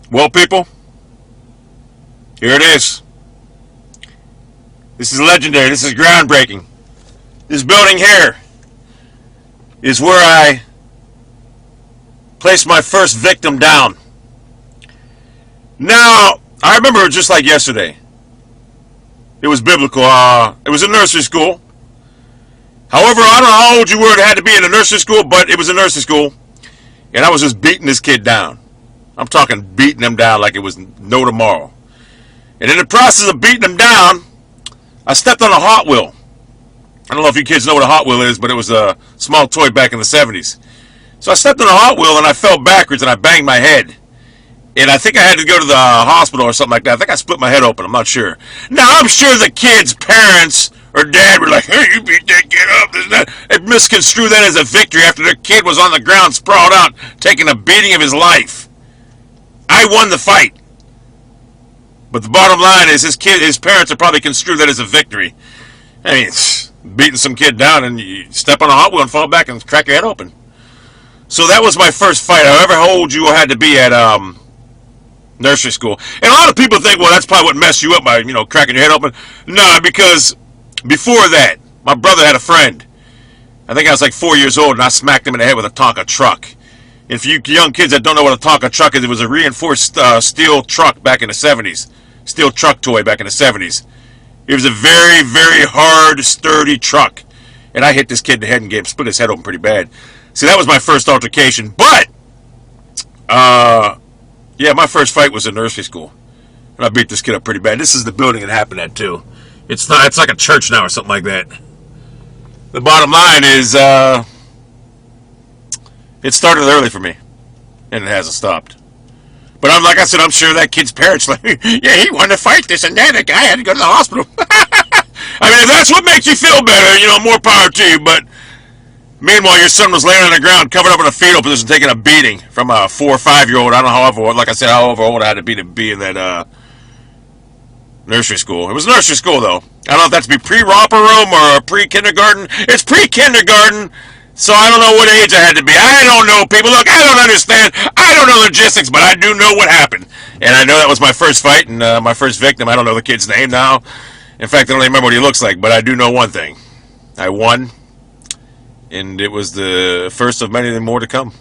Well, people, here it is. This is legendary. This is groundbreaking. This building here is where I placed my first victim down. Now, I remember it just like yesterday. It was biblical. It was a nursery school. However, I don't know how old you were to had to be in a nursery school, but it was a nursery school. And I was just beating this kid down. I'm talking beating him down like it was no tomorrow. And in the process of beating him down, I stepped on a Hot Wheel. I don't know if you kids know what a Hot Wheel is, but it was a small toy back in the 70s. So I stepped on a Hot Wheel and I fell backwards and I banged my head. And I think I had to go to the hospital or something like that. I think I split my head open. I'm not sure. Now, I'm sure the kid's parents or dad were like, hey, you beat that kid up. This and that. They misconstrued that as a victory after their kid was on the ground sprawled out, taking a beating of his life. I won the fight. But the bottom line is his parents are probably construed that as a victory. I mean, it's beating some kid down and you step on a Hot Wheel and fall back and crack your head open. So that was my first fight. However old you had to be at nursery school. And a lot of people think, well, that's probably what messed you up by, cracking your head open. No, because before that, my brother had a friend. I think I was like 4 years old, and I smacked him in the head with a Tonka truck. And for you young kids that don't know what a Tonka truck is, it was a reinforced steel truck back in the 70s. Steel truck toy back in the 70s. It was a very, very hard, sturdy truck. And I hit this kid in the head and split his head open pretty bad. See, that was my first altercation. But, yeah, my first fight was in nursery school. And I beat this kid up pretty bad. This is the building it happened at, too. It's like a church now or something like that. The bottom line is, it started early for me. And it hasn't stopped. But like I said, I'm sure that kid's parents like, yeah, he wanted to fight this and that. The guy had to go to the hospital. I mean, if that's what makes you feel better, more power to you. But meanwhile, your son was laying on the ground, covered up in a fetal position, taking a beating from a 4 or 5 year old. I don't know however old. Like I said, however old I had to be in that nursery school. It was nursery school, though. I don't know if that's be pre-romper room or pre-kindergarten. It's pre-kindergarten. So I don't know what age I had to be. I don't know, people. Look, I don't understand. I don't know logistics, but I do know what happened. And I know that was my first fight and my first victim. I don't know the kid's name now. In fact, I don't even remember what he looks like, but I do know one thing. I won, and it was the first of many more to come.